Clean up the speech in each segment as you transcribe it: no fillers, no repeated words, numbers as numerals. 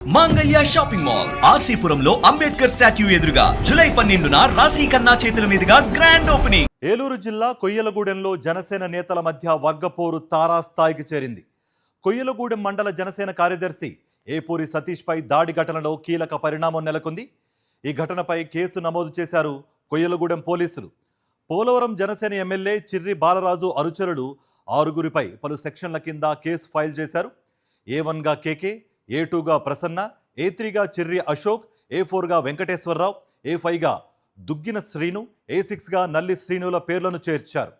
మాంగళ్య shopping mall ఆర్సీపురంలో Ambedkar statue ఎదురుగా July 12న రాశి ఖన్నా చేతుల మీదుగా గ్రాండ్ ఓపెనింగ్. ఏలూరు జిల్లా కొయ్యలగూడెంలో జనసేన నేతల మధ్య వర్గపోరు తారాస్థాయికి చేరింది. కొయ్యలగూడెం మండల జనసేన కార్యదర్శి ఏపూరి సతీష్ పై దాడి ఘటనలో కీలక పరిణామం నెలకొంది. ఈ ఘటనపై కేసు నమోదు చేశారు కొయ్యలగూడెం పోలీసులు. పోలవరం జనసేన ఎమ్మెల్యే చిర్రి బాలరాజు అనుచరులు 6గురిపై పలు సెక్షన్ల కింద కేసు ఫైల్ చేశారు. A1గా కేకే, A2గా ప్రసన్న, A3గా చిర్రి అశోక్, A4గా వెంకటేశ్వరరావు, A5గా దుగ్గిన శ్రీను, A6గా నల్లి శ్రీనుల పేర్లను చేర్చారు.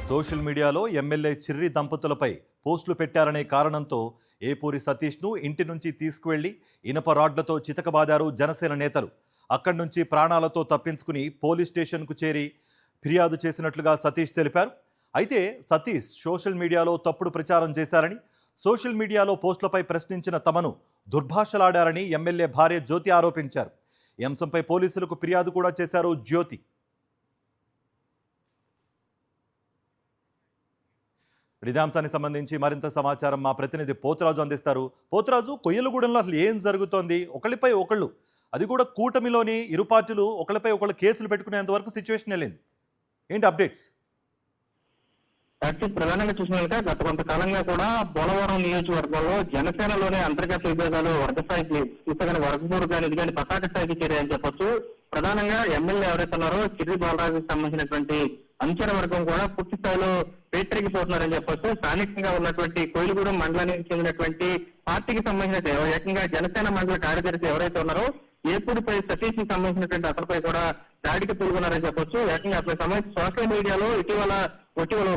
సోషల్ మీడియాలో ఎమ్మెల్యే చిర్రి దంపతులపై పోస్టులు పెట్టారనే కారణంతో ఏపూరి సతీష్ను ఇంటి నుంచి తీసుకువెళ్లి ఇనప రాడ్లతో చితకబాదారు జనసేన నేతలు. అక్కడి నుంచి ప్రాణాలతో తప్పించుకుని పోలీస్ స్టేషన్కు చేరి ఫిర్యాదు చేసినట్లుగా సతీష్ తెలిపారు. అయితే సతీష్ సోషల్ మీడియాలో తప్పుడు ప్రచారం చేశారని, సోషల్ మీడియాలో పోస్టులపై ప్రశ్నించిన తమను దుర్భాషలాడారని ఎమ్మెల్యే భార్య జ్యోతి ఆరోపించారు. ఈ అంశంపై పోలీసులకు ఫిర్యాదు కూడా చేశారు జ్యోతి. ఇదే అంశానికి సంబంధించి మరింత సమాచారం మా ప్రతినిధి పోతురాజు అందిస్తారు. పోతురాజు, కొయ్యలగూడెంలో అసలు ఏం జరుగుతోంది? ఒకళ్ళపై ఒకళ్ళు, అది కూడా కూటమిలోని ఇరు పార్టీలు ఒకళ్ళపై ఒకళ్ళు కేసులు పెట్టుకునేంత వరకు సిచ్యువేషన్ వెళ్ళింది. ఏంటి అప్డేట్స్? యాక్చువల్ ప్రధానంగా చూసినట్లయితే గత కొంతకాలంగా కూడా పోలవరం నియోజకవర్గంలో జనసేనలోనే అంతర్గత విభేదాలు వర్గ స్థాయికి చూసగానే వర్గపూర్ కానీ ఇది కానీ పతాక స్థాయికి చేరాయని చెప్పొచ్చు. ప్రధానంగా ఎమ్మెల్యే ఎవరైతే ఉన్నారో చిర్రి బాలరాజుకి సంబంధించినటువంటి అంచన వర్గం కూడా పూర్తి స్థాయిలో పేటరిగిపోతున్నారని చెప్పొచ్చు. స్థానికంగా ఉన్నటువంటి కోయిలగూడెం మండలానికి చెందినటువంటి పార్టీకి సంబంధించిన ఏకంగా జనసేన మండల కార్యదర్శి ఎవరైతే ఉన్నారో ఏపూడిపై సతీష్ కి సంబంధించినటువంటి అతనిపై కూడా దాడికి పూనుకున్నారని చెప్పొచ్చు. ఏకంగా అతనికి సంబంధించి సోషల్ మీడియాలో ఇటీవల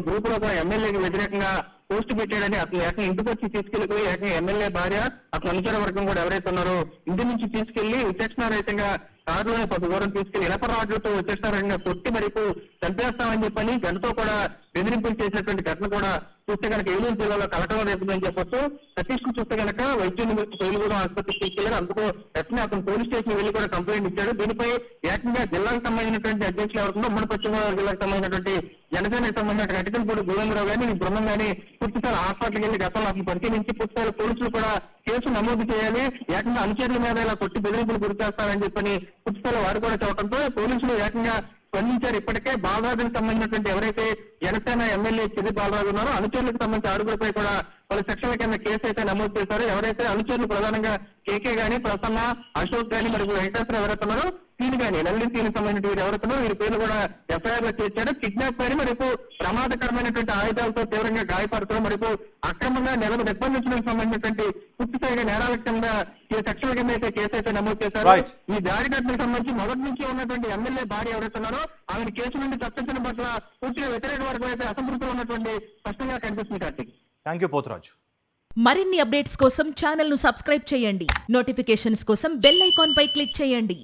గ్రూప్ లో కూడా ఎమ్మెల్యేకి వ్యతిరేకంగా పోస్ట్ పెట్టాడని అతను ఏకంగా ఇంటికి వచ్చి తీసుకెళ్లిపోయి ఏకంగా ఎమ్మెల్యే భార్య అతని అనుచర వర్గం కూడా ఎవరైతే ఉన్నారో ఇంటి నుంచి తీసుకెళ్లి విచక్షణారహితంగా కారులోనే కొంత దూరం తీసుకెళ్లి ఇనప రాడ్లతో విచక్షణారహితంగా కొట్టి మరిపు చంపేస్తామని చెప్పని గంటతో కూడా బెదిరింపులు చేసినటువంటి ఘటన కూడా చూస్తే కనుక ఏలూరు జిల్లాలో కలకలం రేపుందని చెప్పొచ్చు. సతీష్ కు చూస్తే కనుక వైద్య నిమిత్తం కోయిలగూడెం ఆసుపత్రికి తీసుకెళ్లారు. అందుకు వెంటనే అతను పోలీస్ స్టేషన్ వెళ్లి కూడా కంప్లైంట్ ఇచ్చాడు. దీనిపై ఏకంగా జిల్లాకు సంబంధించినటువంటి అధ్యక్షులు ఎవరుందో ఉమ్మడి పశ్చిమ గోదావరి జిల్లాకు సంబంధించినటువంటి జనసేనకు సంబంధించిన అటికలపూడి గోవిందరావు గానీ ఈ బృందం గానీ పూర్తిస్థాయి హాస్పిటల్కి వెళ్లి గతంలో అతను పరిశీలించి పూర్తిస్థాయి పోలీసులు కూడా కేసు నమోదు చేయాలి, ఏకంగా అనుచరుల మీద ఇలా కొట్టి బెదిరింపులు గురి చేస్తారని చెప్పని పూర్తిస్థాయిలో వారు కూడా చెప్పడంతో పోలీసులు ఏకంగా స్పందించారు. ఇప్పటికే బాలరాజుకు సంబంధించినటువంటి ఎవరైతే జనసేన ఎమ్మెల్యే చిర్రి బాలరాజు ఉన్నారో అనుచరులకు సంబంధించిన 6గురిపై కూడా పలు సెక్షన్ల కింద కేసు అయితే నమోదు చేశారు. ఎవరైతే అనుచరులు ప్రధానంగా కేకే గానీ, ప్రసన్న, అశోక్ గానీ మరియు వెంకటేశ్వర ఎవరైతే ఉన్నారో సీని గానీ నల్లి సీని సంబంధించిన వీరు ఎవరైతున్నారో వీరి పేర్లు కూడా ఎఫ్ఐఆర్ లో చేర్చారు. కిడ్నాప్ కానీ మరియు ప్రమాదకరమైనటువంటి ఆయుధాలతో తీవ్రంగా గాయపడుతూ మరియు అక్రమంగా నిర్బంధించడానికి సంబంధించినటువంటి పూర్తిస్థాయిగా నేరాల కింద ఈ సెక్షన్ల కింద అయితే కేసు అయితే నమోదు చేశారు. ఈ దాడి ఘటనకు సంబంధించి మొదటి నుంచి ఉన్నటువంటి ఎమ్మెల్యే భార్య ఎవరైతే ఉన్నారో ఆమె కేసు నుండి తప్పించడం పట్ల పూర్తిగా వ్యతిరేక వర్గం అయితే అసంతృప్తిలో ఉన్నటువంటి స్పష్టంగా కనిపిస్తుంది. Karthik, thank you Poturaju. మరిన్ని అప్డేట్స్ కోసం ఛానల్ ను సబ్స్క్రైబ్ చేయండి. నోటిఫికేషన్స్ కోసం బెల్ ఐకాన్ పై క్లిక్ చేయండి.